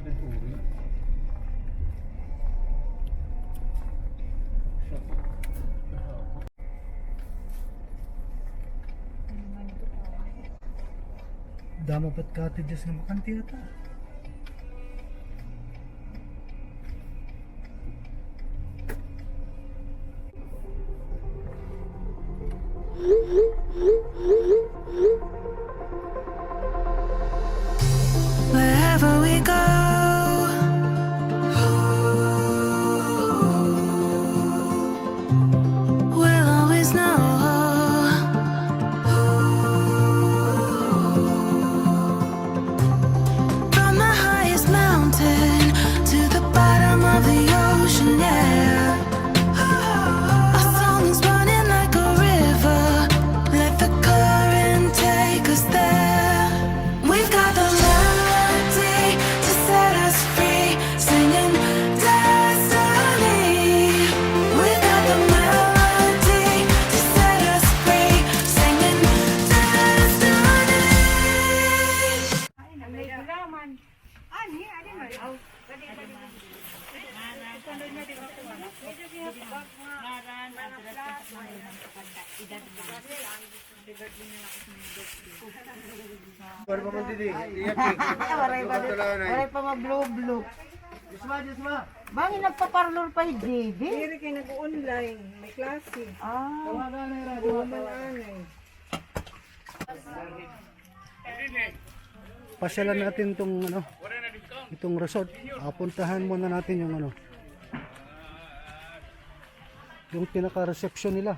din uri. Dama ba't cottages na makanti ata? Wherever we go, we'll always know. From the highest mountain to the bottom of the ocean, yeah. Our song is running like a river. Let the current take us there. We've got the melody to set us free, singing destiny. We've got the melody to set us free, singing destiny. May gulaman. Ani, ani man. Aw, kadi kadi. Ito na di ba ko. Medyo siya bag nga. Naran adres sa mga edad na. Edad din na ako sa Baru paman didi. Waray pa mag-blue-blue. Jisma. Bangin nagpaparlor pa yung JB? Diri kay nag-online, may klase. Ah, Tawagan na ira. Woman anay. Pasyalan natin itong itong resort. Puntahan muna natin yung yung pinaka-reception nila.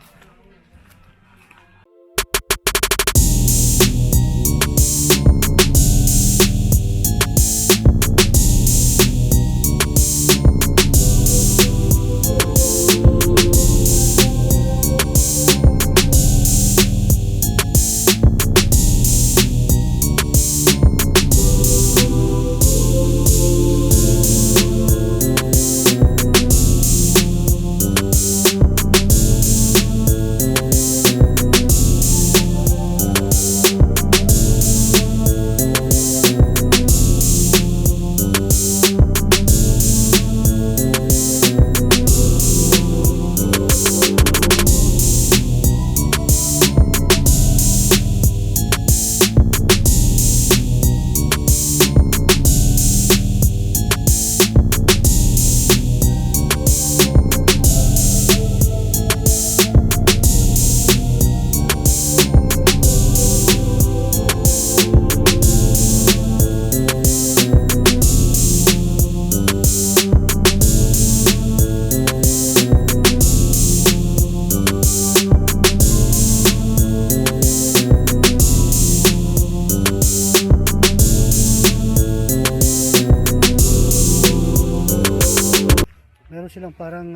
Meron silang parang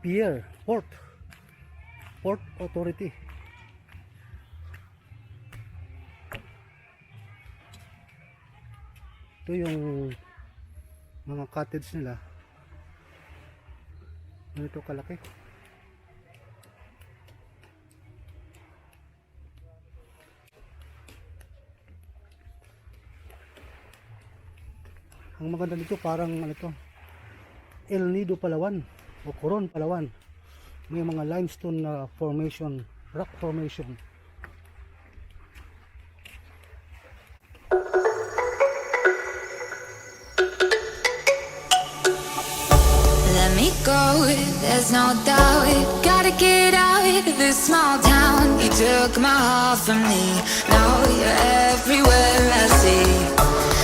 pier, port authority. Ito yung mga cottage nila. Ganito kalaki. Ang maganda nito parang El Nido, Palawan o Coron, Palawan. May mga limestone na formation, rock formation. Let me go, there's no doubt. Gotta get out of this small town. You took my heart from me, now you're everywhere I see.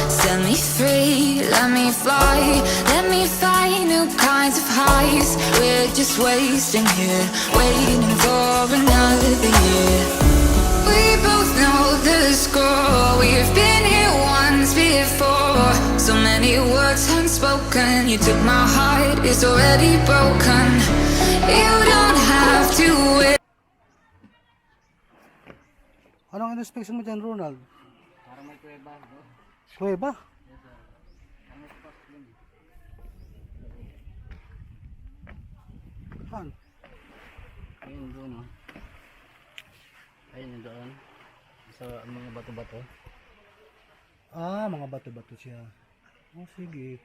Set me free, let me fly, let me find new kinds of highs. We're just wasting here, waiting for another year. We both know the score, we've been here once before. So many words unspoken, you took my heart, it's already broken. You don't have to wait. Anong inspection mo dyan, Ronald? Parang may kuweba, no? Kuweba? Yes, sir. Ang may tupas yun. Saan? Ayun doon, no? Ayun yung doon. Sa mga bato-bato. Ah, mga bato-bato siya. Oh, sige.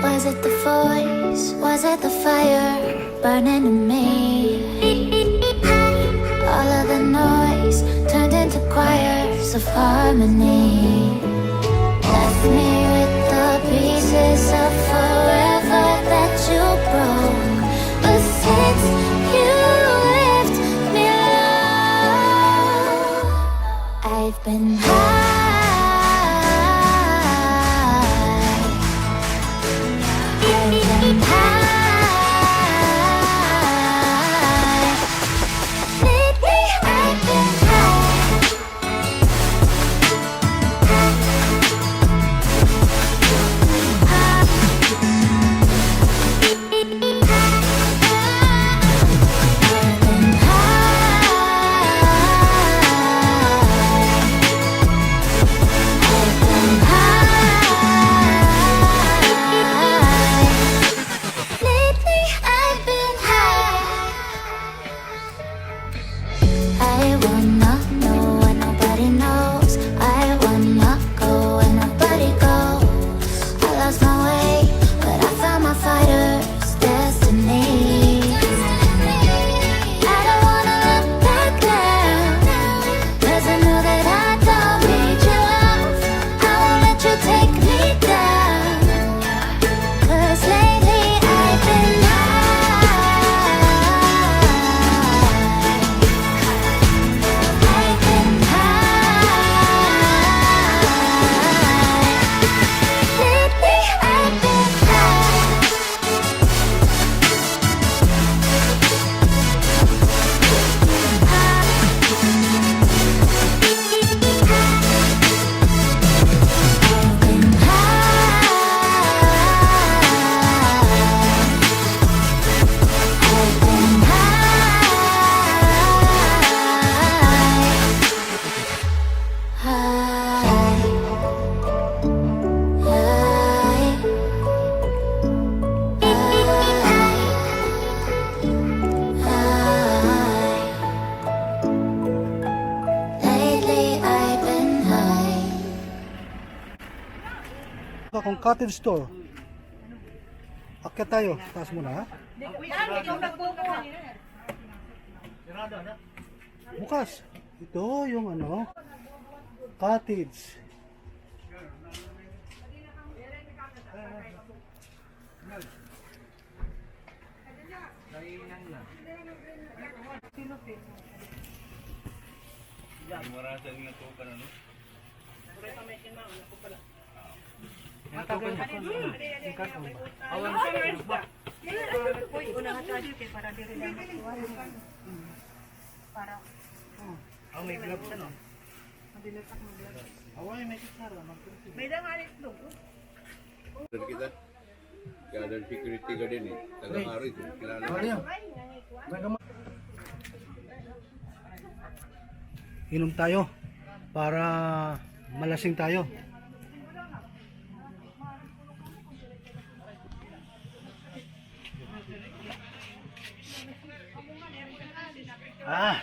Was it the voice? Was it the fire burning in me? All of the noise turned into choirs of harmony. Left me with the pieces of forever that you broke. But since you left me alone, I've been high. Akong cottage store. Akyat tayo. Taas muna ha. Bukas. Ito yung ano. Cottage. Kita keadaan security ka din eh. Tagang araw ito. Kilala mo. Inom tayo para malasing tayo.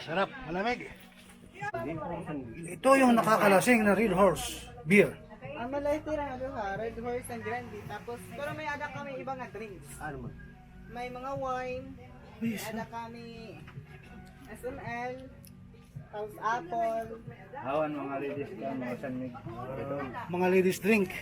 Sarap, malamig. Ito yung nakakalasing na Real Horse beer. Ang malay tira nga doon ha, Red Horse and Grande. Tapos, pero may ada kami ibang nga drinks. Ano man? May mga wine, may ada kami SML, tapos apple. Awan mga ladies lang, mga sanmig. Mga ladies drink.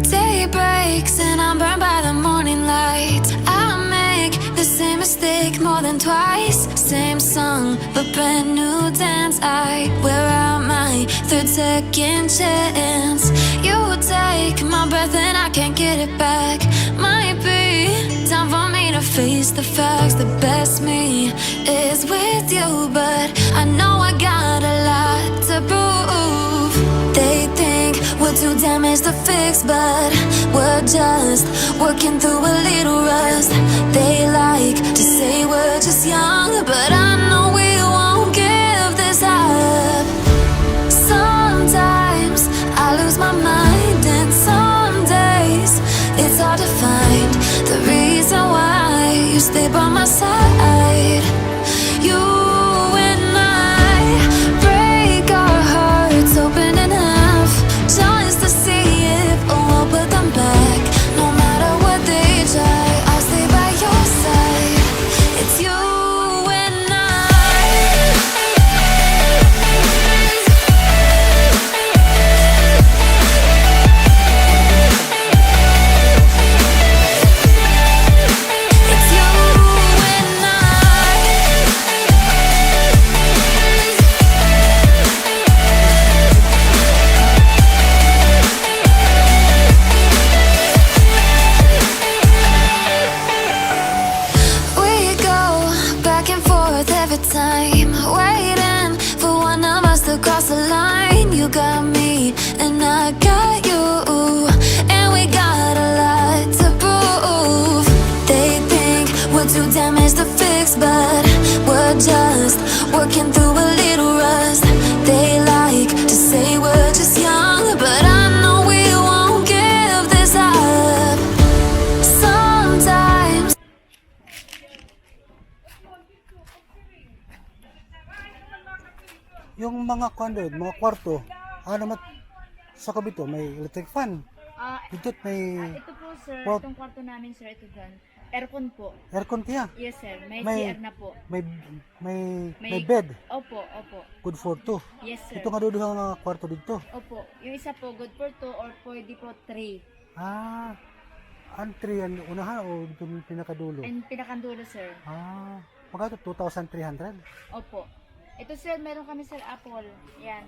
Day breaks and I'm burned by the morning light. I make the same mistake more than twice. Same song, but brand new dance. I wear out my third second chance. You take my breath and I can't get it back. Might be time for me to to face the facts. The best me is with you, but I know I got a lot to prove. They think we're too damaged to fix, but we're just working through a little rust. They like to say we're just young, but I know we won't give this up. Sometimes I lose my mind, and some days it's hard to find the reason why you stay by my side. You and I break our hearts open in half just to see if we'll put them back. No matter what they try, I'll stay by your side. It's you and it's you and we go back and forth every time, waiting for one of us to cross the line. You got me and I got you, and we got a lot to prove. They think we're too damaged to fix, but we're just working through a little rust. They like to say we're just young, but I know we won't give this up. Sometimes Yung mga condo, mga kwarto, naman sa kabito may electric fan. Dito may Ito po sir, What? itong kwarto namin sir, ito dyan. Aircon po. aircon kaya. Yes sir, may May- CR na po. May bed. Opo, opo. Good for two. Yes sir. Ito nga doon ang kwarto dito. Opo. Yung isa po, good for 2 or pwede po 3. Ang 3 ang unahan o dito yung pinakadulo? And pinakandulo sir. Magkano? 2,300? Opo. Ito sir, meron kami sir Apple. Yan.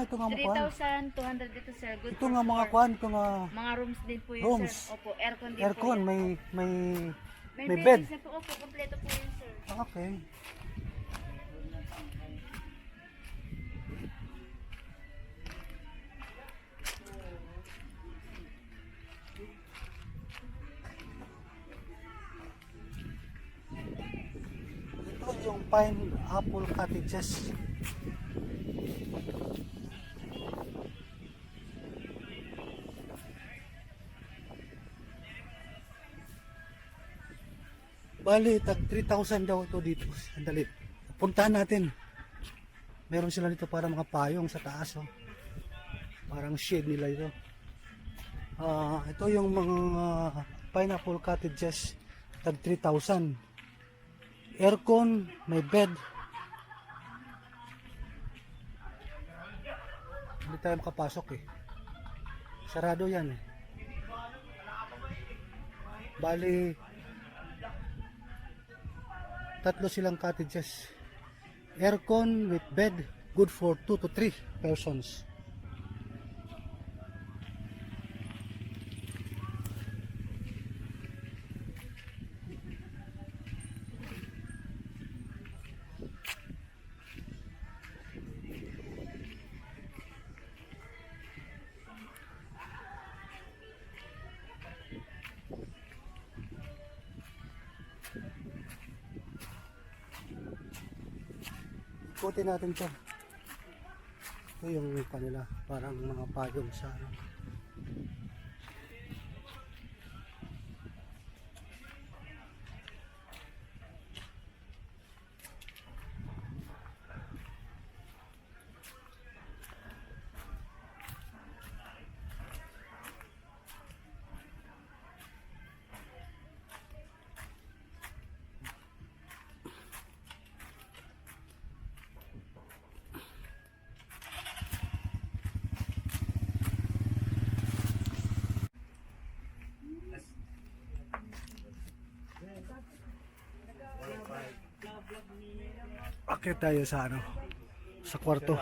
Ito nga mga kwan. 3,200 ito sir. Good Ito for nga mga 4. kwan, ito nga Mga rooms din po yun Rooms. sir. Opo, aircon din aircon, po yun. may May bed. beddings na po. Opo, kompleto po yun sir. Okay. Ito yung Pineapple Cottages. Bali, tag 3,000 daw ito dito. Sandali. Puntahan natin. Meron sila dito para mga payong sa taas. Oh. Parang shade nila ito. Ito yung mga Pineapple Cottages. Tag 3,000. Aircon, may bed. Hindi tayo makapasok eh. Sarado yan eh. Bali, tatlo silang cottages. Aircon with bed, good for 2 to 3 persons. Ikutin natin to. Ito yung kanila, parang mga payong sa ano. Akit tayo sa ano, sa kwarto.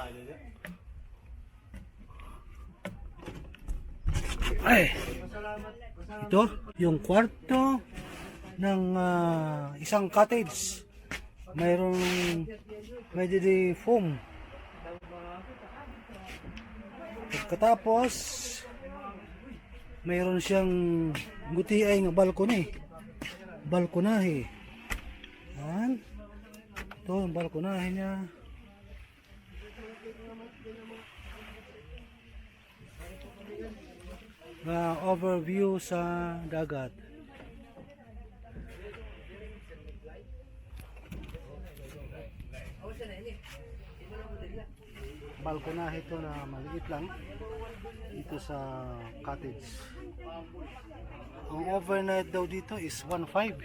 Ay, ito yung kwarto ng isang cottage. Mayroong may didi foam. Pagkatapos mayroon siyang gutiay nga balcony. Balkonahe. Yan. Ito ang balkonahe niya. Overview sa dagat. Balkonahe ito na maliit lang dito sa cottage. Ang overnight daw dito is 1.5.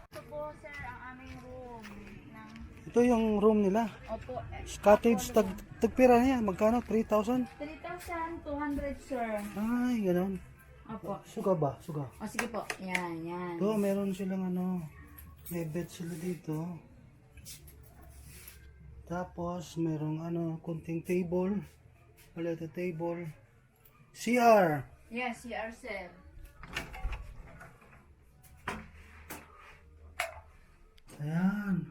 Ito po, sir, ang aming room. Ng, Ito yung room nila. opo, Cottage, tagpira niya. Magkano? 3,000? 3,200, sir. Ay, ganun. Opo. Suga ba? Suga. O, sige po. Yan, yan. Ito, meron silang may bed sila dito. Tapos, merong kunting table. Paleta table. CR. Yes, you are, sir. Ayan.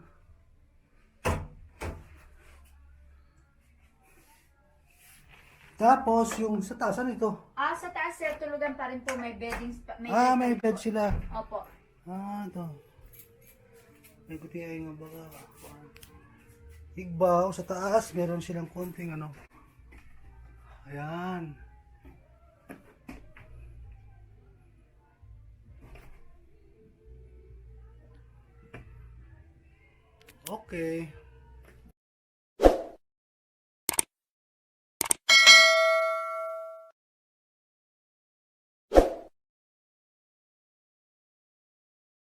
Tapos, yung sa taas, ano ito? Sa taas, sir, tulugan pa rin po. May beddings pa. May bed sila. Opo. Ito. May gutiay nga baga. Igbaw, sa taas, meron silang konting Ayan. Okay.